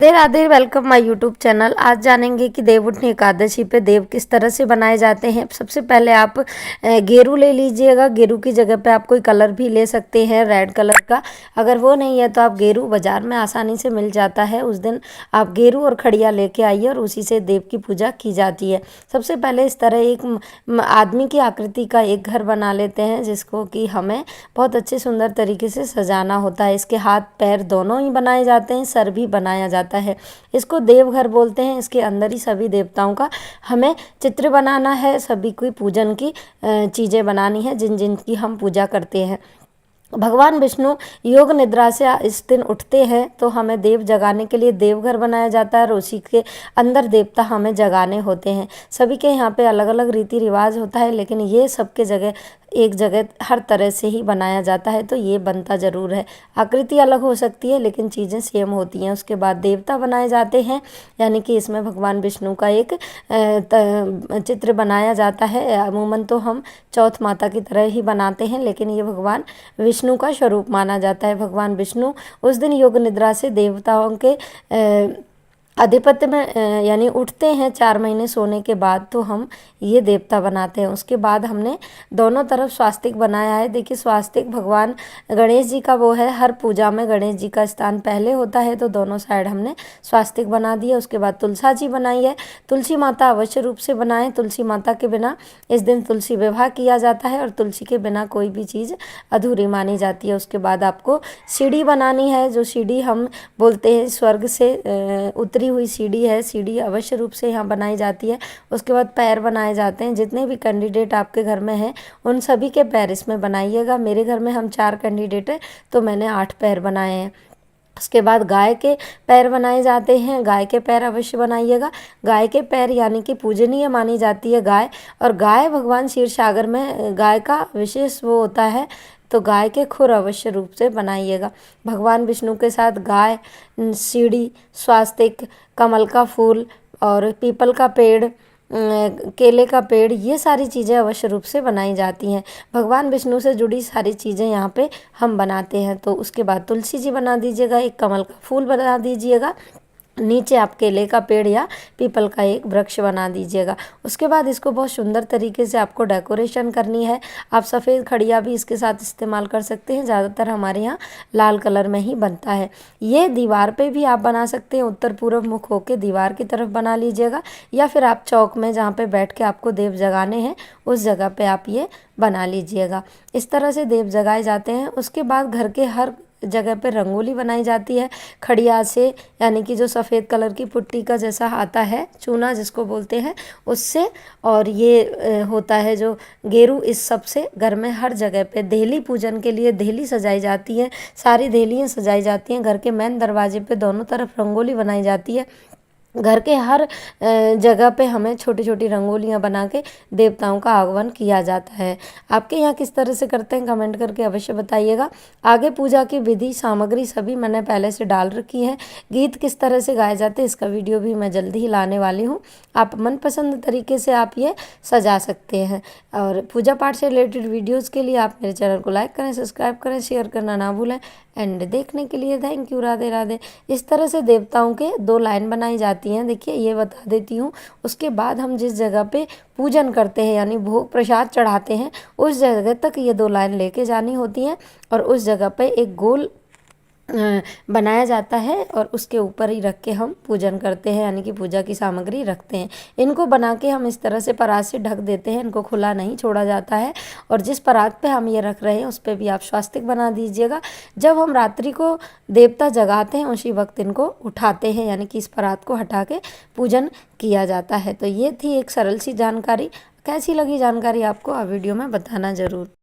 Radhe Radhe, welcome my YouTube channel. आज जानेंगे कि देवउठनी एकादशी पे देव किस तरह से बनाए जाते हैं। सबसे पहले आप गेरू ले लीजिएगा। गेरू की जगह पे आप कोई कलर भी ले सकते हैं, रेड कलर का। अगर वो नहीं है तो आप गेरू बाज़ार में आसानी से मिल जाता है। उस दिन आप गेरू और खड़िया लेके आइए और उसी से देव की पूजा की जाती है। सबसे पहले इस तरह एक आदमी की आकृति का एक घर बना लेते हैं, जिसको कि हमें बहुत अच्छे सुंदर तरीके से सजाना होता है। इसके हाथ पैर दोनों ही बनाए जाते हैं, सर भी बनाया जाता है। इसको देवघर बोलते हैं। इसके अंदर ही सभी देवताओं का हमें चित्र बनाना है, सभी की पूजन की चीज़ें बनानी है जिन जिन की हम पूजा करते हैं। भगवान विष्णु योग निद्रा से इस दिन उठते हैं तो हमें देव जगाने के लिए देवघर बनाया जाता है और उसी के अंदर देवता हमें जगाने होते हैं। सभी के यहाँ पे अलग अलग रीति रिवाज होता है, लेकिन ये सबके जगह एक जगह हर तरह से ही बनाया जाता है, तो ये बनता ज़रूर है। आकृति अलग हो सकती है लेकिन चीज़ें सेम होती हैं। उसके बाद देवता बनाए जाते हैं, यानी कि इसमें भगवान विष्णु का एक चित्र बनाया जाता है। अमूमन तो हम चौथ माता की तरह ही बनाते हैं, लेकिन ये भगवान विष्णु का स्वरूप माना जाता है। भगवान विष्णु उस दिन योग निद्रा से देवताओं के आधिपत्य में यानी उठते हैं 4 महीने सोने के बाद, तो हम ये देवता बनाते हैं। उसके बाद हमने दोनों तरफ स्वास्तिक बनाया है। देखिए, स्वास्तिक भगवान गणेश जी का वो है। हर पूजा में गणेश जी का स्थान पहले होता है, तो दोनों साइड हमने स्वास्तिक बना दिया। उसके बाद तुलसा जी बनाई है। तुलसी माता अवश्य रूप से बनाएं। तुलसी माता के बिना इस दिन तुलसी विवाह किया जाता है और तुलसी के बिना कोई भी चीज़ अधूरी मानी जाती है। उसके बाद आपको सीढ़ी बनानी है। जो सीढ़ी हम बोलते हैं स्वर्ग से उतरी हुई सीढ़ी है, सीढ़ी अवश्य रूप से यहाँ बनाई जाती है। उसके बाद पैर बनाए जाते हैं। जितने भी कैंडिडेट आपके घर में हैं उन सभी के पैर इसमें बनाइएगा। मेरे घर में हम 4 कैंडिडेट हैं, तो मैंने 8 पैर बनाए हैं। उसके बाद गाय के पैर बनाए जाते हैं। गाय के पैर अवश्य बनाइएगा। गाय के पैर यानी कि पूजनीय मानी जाती है गाय, और गाय भगवान क्षीर सागर में गाय का विशेष वो होता है, तो गाय के खुर अवश्य रूप से बनाइएगा। भगवान विष्णु के साथ गाय, सीढ़ी, स्वास्तिक, कमल का फूल और पीपल का पेड़, केले का पेड़, ये सारी चीज़ें अवश्य रूप से बनाई जाती हैं। भगवान विष्णु से जुड़ी सारी चीज़ें यहाँ पे हम बनाते हैं। तो उसके बाद तुलसी जी बना दीजिएगा, एक कमल का फूल बना दीजिएगा, नीचे आप केले का पेड़ या पीपल का एक वृक्ष बना दीजिएगा। उसके बाद इसको बहुत सुंदर तरीके से आपको डेकोरेशन करनी है। आप सफ़ेद खड़िया भी इसके साथ इस्तेमाल कर सकते हैं। ज़्यादातर हमारे यहाँ लाल कलर में ही बनता है। ये दीवार पे भी आप बना सकते हैं। उत्तर पूर्व मुख होके दीवार की तरफ बना लीजिएगा, या फिर आप चौक में जहाँ पे बैठ के आपको देव जगाने हैं उस जगह पे आप ये बना लीजिएगा। इस तरह से देव जगाए जाते हैं। उसके बाद घर के हर जगह पे रंगोली बनाई जाती है खड़िया से, यानी कि जो सफ़ेद कलर की पुट्टी का जैसा आता है, चूना जिसको बोलते हैं, उससे। और ये होता है जो गेरू, इस सब से घर में हर जगह पे देहली पूजन के लिए देहली सजाई जाती है। सारी देहलियाँ सजाई जाती हैं। घर के मेन दरवाजे पे दोनों तरफ रंगोली बनाई जाती है। घर के हर जगह पे हमें छोटी छोटी रंगोलियाँ बना के देवताओं का आगमन किया जाता है। आपके यहाँ किस तरह से करते हैं कमेंट करके अवश्य बताइएगा। आगे पूजा की विधि सामग्री सभी मैंने पहले से डाल रखी है। गीत किस तरह से गाए जाते हैं इसका वीडियो भी मैं जल्दी ही लाने वाली हूँ। आप मनपसंद तरीके से आप ये सजा सकते हैं। और पूजा पाठ से रिलेटेड वीडियोज़ के लिए आप मेरे चैनल को लाइक करें, सब्सक्राइब करें, शेयर करना ना भूलें। एंड देखने के लिए थैंक यू। राधे राधे। इस तरह से देवताओं के 2 लाइन बनाई जाती हैं। देखिए, ये बता देती हूँ। उसके बाद हम जिस जगह पे पूजन करते हैं यानी भोग प्रसाद चढ़ाते हैं, उस जगह तक ये 2 लाइन लेके जानी होती हैं, और उस जगह पे एक गोल बनाया जाता है और उसके ऊपर ही रख के हम पूजन करते हैं, यानी कि पूजा की सामग्री रखते हैं। इनको बना के हम इस तरह से परात से ढक देते हैं। इनको खुला नहीं छोड़ा जाता है। और जिस परात पे हम ये रख रहे हैं उस पर भी आप स्वास्तिक बना दीजिएगा। जब हम रात्रि को देवता जगाते हैं उसी वक्त इनको उठाते हैं, यानी कि इस परात को हटा के पूजन किया जाता है। तो ये थी एक सरल सी जानकारी। कैसी लगी जानकारी आपको, आप वीडियो में बताना ज़रूर।